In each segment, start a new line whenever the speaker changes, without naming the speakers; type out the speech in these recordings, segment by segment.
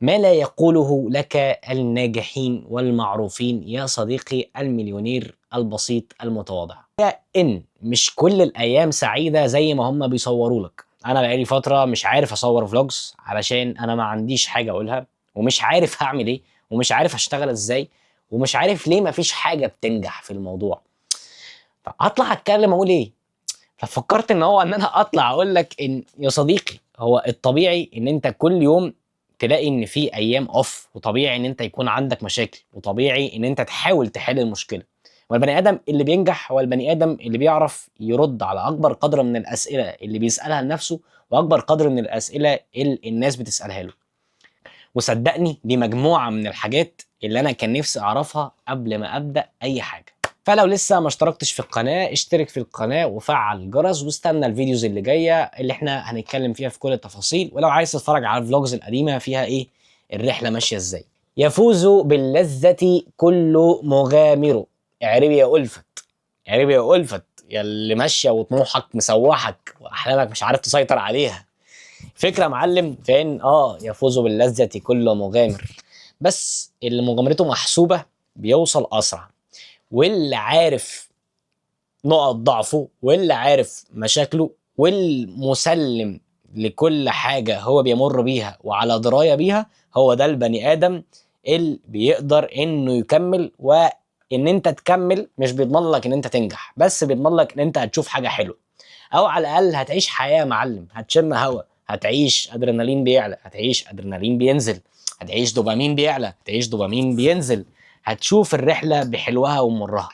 ما لا يقوله لك الناجحين والمعروفين يا صديقي المليونير البسيط المتواضع. إن مش كل الأيام سعيدة زي ما هم بيصوروا لك. أنا بقالي فترة مش عارف أصور فلوجز علشان أنا ما عنديش حاجة أقولها، ومش عارف هعمل إيه، ومش عارف هشتغل إزاي، ومش عارف ليه مفيش حاجة بتنجح في الموضوع. فأطلع أتكلم أقول إيه؟ ففكرت ان انا اطلع اقول لك ان يا صديقي هو الطبيعي ان انت كل يوم تلاقي ان في ايام اوف، وطبيعي ان انت يكون عندك مشاكل، وطبيعي ان انت تحاول تحل المشكله. والبني ادم اللي بينجح هو البني ادم اللي بيعرف يرد على اكبر قدر من الاسئله اللي بيسالها لنفسه، واكبر قدر من الاسئله اللي الناس بتسالها له. وصدقني دي مجموعه من الحاجات اللي انا كان نفسي اعرفها قبل ما ابدا اي حاجه. فلو لسه ما اشتركتش في القناة اشترك في القناة وفعل الجرس، واستنى الفيديوز اللي جاية اللي احنا هنتكلم فيها في كل التفاصيل. ولو عايز تتفرج على الفلوجز القديمة فيها ايه الرحلة ماشية ازاي. يفوز باللذة كل مغامر. اعربي يا ألفت، اعربي يا ألفت يا اللي ماشية وطموحك مسوحك واحلامك مش عارف تسيطر عليها. فكرة معلم فين يفوز باللذة كل مغامر، بس اللي مغامرته محسوبة بيوصل أسرع. واللي عارف نقط ضعفه، واللي عارف مشاكله، والمسلم لكل حاجة هو بيمر بيها وعلى دراية بيها، هو ده البني آدم اللي بيقدر انه يكمل. وان انت تكمل مش بيضمن لك ان انت تنجح، بس بيضمن لك ان انت هتشوف حاجة حلوة، او على الاقل هتعيش حياة يا معلم، هتشم هوا، هتعيش ادرينالين بيعلى، هتعيش ادرينالين بينزل، هتعيش دوبامين بيعلى، هتعيش دوبامين بينزل، هتشوف الرحلة بحلوها ومرها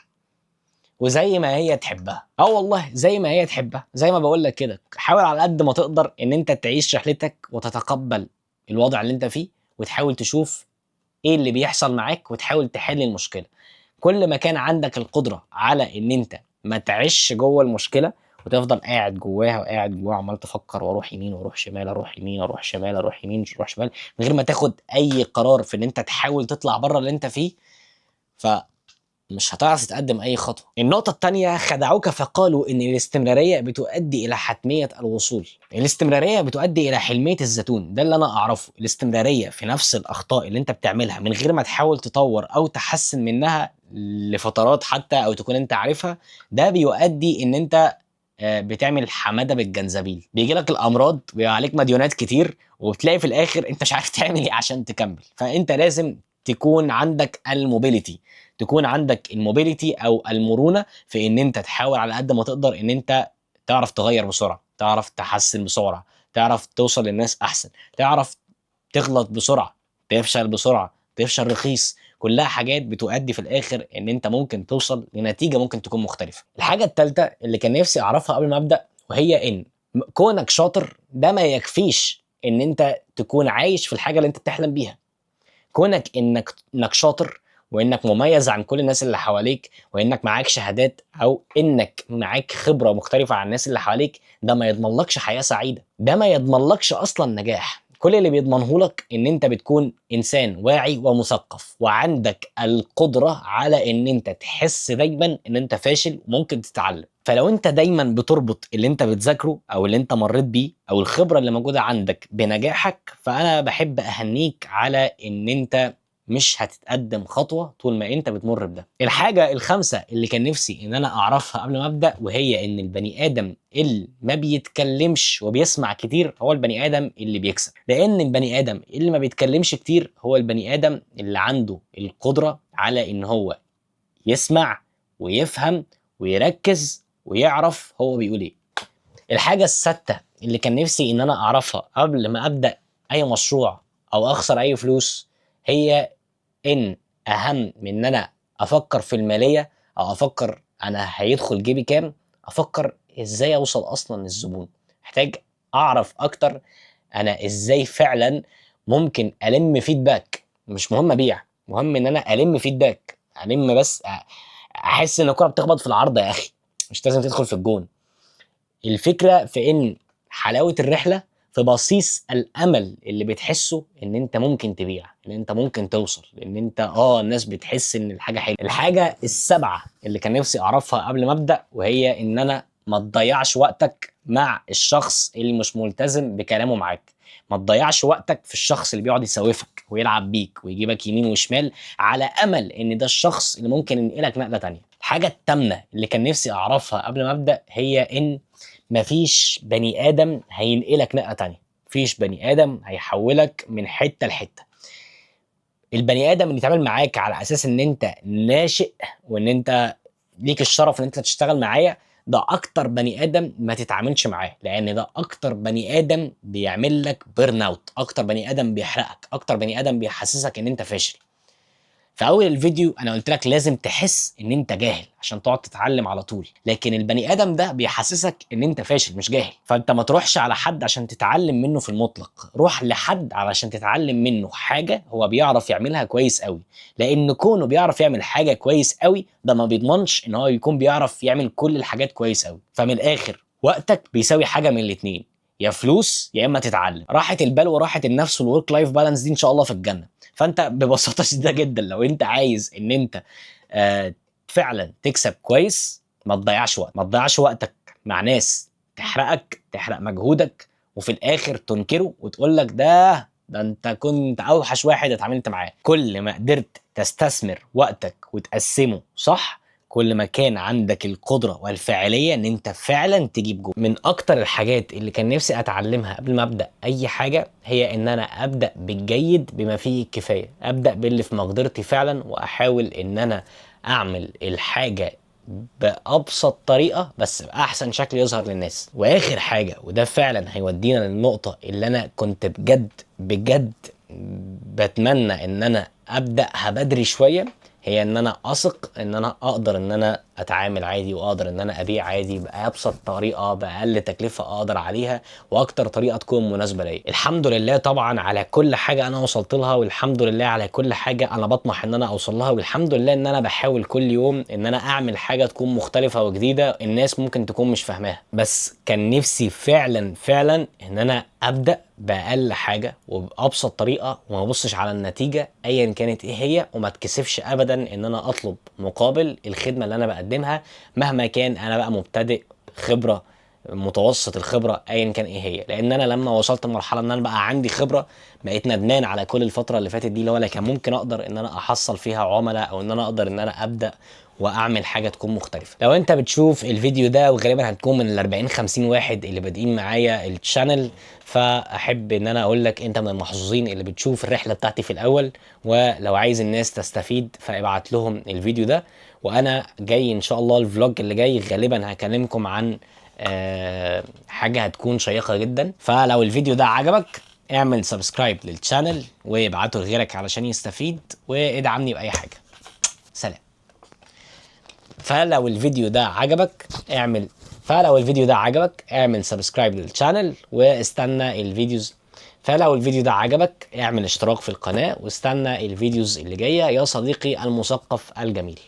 وزي ما هي تحبها. والله زي ما هي تحبها، زي ما بقول لك كده. حاول على قد ما تقدر ان انت تعيش رحلتك وتتقبل الوضع اللي انت فيه، وتحاول تشوف ايه اللي بيحصل معاك وتحاول تحل المشكله. كل ما كان عندك القدره على ان انت ما تعيش جوه المشكله وتفضل قاعد جواها وقاعد جواها عمال تفكر واروح يمين واروح شمال، اروح يمين واروح شمال، اروح يمين واروح شمال، من غير ما تاخد اي قرار في ان انت تحاول تطلع بره اللي انت فيه، ف مش هتعرف تتقدم اي خطوه. النقطه الثانيه، خدعوك فقالوا ان الاستمراريه بتؤدي الى حتميه الوصول. الاستمراريه بتؤدي الى حلميه الزيتون، ده اللي انا اعرفه. الاستمراريه في نفس الاخطاء اللي انت بتعملها من غير ما تحاول تطور او تحسن منها لفترات حتى او تكون انت عارفها، ده بيؤدي ان انت بتعمل حماده بالجنزبيل، بيجي لك الامراض ويبقى عليك مديونات كتير، وبتلاقي في الاخر انت مش عارف تعمل ايه عشان تكمل. فانت لازم تكون عندك الموبيليتي، تكون عندك الموبيليتي او المرونه في ان انت تحاول على قد ما تقدر ان انت تعرف تغير بسرعه، تعرف تحسن بسرعه، تعرف توصل للناس احسن، تعرف تغلط بسرعه، تفشل بسرعه، تفشل رخيص. كلها حاجات بتؤدي في الاخر ان انت ممكن توصل لنتيجه ممكن تكون مختلفه. الحاجه الثالثه اللي كان نفسي اعرفها قبل ما ابدا، وهي ان كونك شاطر ده ما يكفيش ان انت تكون عايش في الحاجه اللي انت بتحلم بيها. كونك انك شاطر، وانك مميز عن كل الناس اللي حواليك، وانك معاك شهادات، او انك معاك خبره مختلفه عن الناس اللي حواليك، ده ما يضمنلكش حياه سعيده، ده ما يضمنلكش اصلا نجاح. كل اللي بيضمنه لك ان انت بتكون انسان واعي ومثقف، وعندك القدره على ان انت تحس دايما ان انت فاشل وممكن تتعلم. فلو انت دايما بتربط اللي انت بتذاكره او اللي انت مريت بيه او الخبره اللي موجوده عندك بنجاحك، فانا بحب اهنيك على ان انت مش هتتقدم خطوه طول ما انت بتمر بده. الحاجه الخامسه اللي كان نفسي ان انا اعرفها قبل ما ابدا، وهي ان البني ادم اللي ما بيتكلمش وبيسمع كتير هو البني ادم اللي بيكسب. لان البني ادم اللي ما بيتكلمش كتير هو البني ادم اللي عنده القدره على ان هو يسمع ويفهم ويركز ويعرف هو بيقول ايه. الحاجة السادسة اللي كان نفسي ان انا اعرفها قبل ما ابدأ اي مشروع او اخسر اي فلوس، هي ان اهم من ان انا افكر في المالية او افكر انا هيدخل جيبي كام، افكر ازاي اوصل اصلا للزبون. محتاج اعرف اكتر انا ازاي فعلا ممكن الم فيدباك. مش مهم ابيع، مهم ان انا الم فيدباك، الم بس احس ان الكرة بتخبط في العارضة يا اخي، مش لازم تدخل في الجون. الفكرة في ان حلاوة الرحلة في بصيص الامل اللي بتحسه ان انت ممكن تبيع، ان انت ممكن توصل، ان انت الناس بتحس ان الحاجة حلوة. الحاجة السابعة اللي كان نفسي اعرفها قبل ما ابدا، وهي ان انا ما تضيعش وقتك مع الشخص اللي مش ملتزم بكلامه معاك. ما تضيعش وقتك في الشخص اللي بيقعد يسوفك ويلعب بيك ويجيبك يمين وشمال على امل ان ده الشخص اللي ممكن ينقلك نقله تانية. الحاجه التامنه اللي كان نفسي اعرفها قبل ما ابدا هي ان مفيش بني ادم هينقلك نقله تانية، مفيش بني ادم هيحولك من حته لحته. البني ادم اللي يتعامل معاك على اساس ان انت ناشئ وان انت ليك الشرف ان انت تشتغل معايا، ده اكتر بني ادم ما تتعاملش معاه، لان ده اكتر بني ادم بيعمل لك بيرن اوت، اكتر بني ادم بيحرقك، اكتر بني ادم بيحسسك ان انت فاشل. في اول الفيديو انا قلت لك لازم تحس ان انت جاهل عشان تقعد تتعلم على طول، لكن البني ادم ده بيحسسك ان انت فاشل مش جاهل. فانت ما تروحش على حد عشان تتعلم منه في المطلق، روح لحد علشان تتعلم منه حاجه هو بيعرف يعملها كويس قوي، لان كونه بيعرف يعمل حاجه كويس قوي ده ما بيضمنش ان هو يكون بيعرف يعمل كل الحاجات كويس قوي. فمن الاخر وقتك بيساوي حاجه من الاتنين، يا فلوس يا اما تتعلم. راحه البال وراحه النفس والورك لايف بالانس دي ان شاء الله في الجنه. فانت ببساطه شديده جدا لو انت عايز ان انت فعلا تكسب كويس، ما تضيعش وقت، ما تضيعش وقتك مع ناس تحرقك، تحرق مجهودك، وفي الاخر تنكره وتقول لك ده انت كنت اوحش واحد اتعاملت معاه. كل ما قدرت تستثمر وقتك وتقسمه صح، كل ما كان عندك القدرة والفاعلية ان انت فعلا تجيب جول. من اكتر الحاجات اللي كان نفسي اتعلمها قبل ما ابدأ اي حاجة هي ان انا ابدأ بالجيد بما فيه الكفاية، ابدأ باللي في مقدرتي فعلا، واحاول ان انا اعمل الحاجة بأبسط طريقة بس بأحسن شكل يظهر للناس. وآخر حاجة وده فعلا هيودينا للنقطة اللي أنا كنت بجد بجد بتمنى إن أنا أبدأها بدري شوية، هي ان انا اثق ان انا اقدر ان انا اتعامل عادي، واقدر ان انا ابيع عادي بابسط طريقه باقل تكلفه اقدر عليها، واكتر طريقه تكون مناسبه ليا. الحمد لله طبعا على كل حاجه انا وصلت لها، والحمد لله على كل حاجه انا بطمح ان انا اوصل لها، والحمد لله ان انا بحاول كل يوم ان انا اعمل حاجه تكون مختلفه وجديده الناس ممكن تكون مش فاهماها. بس كان نفسي فعلا فعلا ان انا ابدا باقل حاجه وبابسط طريقه، وما ابصش على النتيجه ايا كانت ايه هي، وما اتكسفش ابدا ان انا اطلب مقابل الخدمه اللي انا بقدمها مهما كان انا بقى مبتدئ، خبره، متوسط الخبره، ايا كان ايه هي. لان انا لما وصلت لمرحله ان انا بقى عندي خبره بقيت ندمان على كل الفتره اللي فاتت دي، اللي هو لا كان ممكن اقدر ان انا احصل فيها عملاء، او ان انا اقدر ان انا ابدا واعمل حاجه تكون مختلفه. لو انت بتشوف الفيديو ده وغالبا هتكون من ال 40 50 واحد اللي بادئين معايا الشانل، فاحب ان انا اقول لك انت من المحظوظين اللي بتشوف الرحله بتاعتي في الاول. ولو عايز الناس تستفيد فابعت لهم الفيديو ده، وانا جاي ان شاء الله الفلوج اللي جاي غالبا هكلمكم عن حاجه هتكون شيقه جدا. فلو الفيديو ده عجبك اعمل سبسكرايب للشانل وابعته لغيرك علشان يستفيد، وادعمني باي حاجه. سلام. فلو الفيديو ده عجبك اعمل سبسكرايب للشانل واستنى الفيديوز. فلو الفيديو ده عجبك اعمل اشتراك في القناة واستنى الفيديوز اللي جاية يا صديقي المثقف الجميل.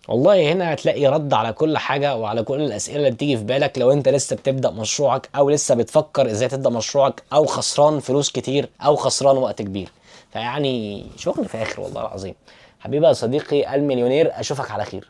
والله هنا هتلاقي رد على كل حاجة وعلى كل الأسئلة اللي بتيجي في بالك لو انت لسه بتبدأ مشروعك، او لسه بتفكر ازاي تبدأ مشروعك، او خسران فلوس كتير، او خسران وقت كبير. فيعني شغل فاخر والله العظيم. حبيبي يا صديقي المليونير، اشوفك على خير.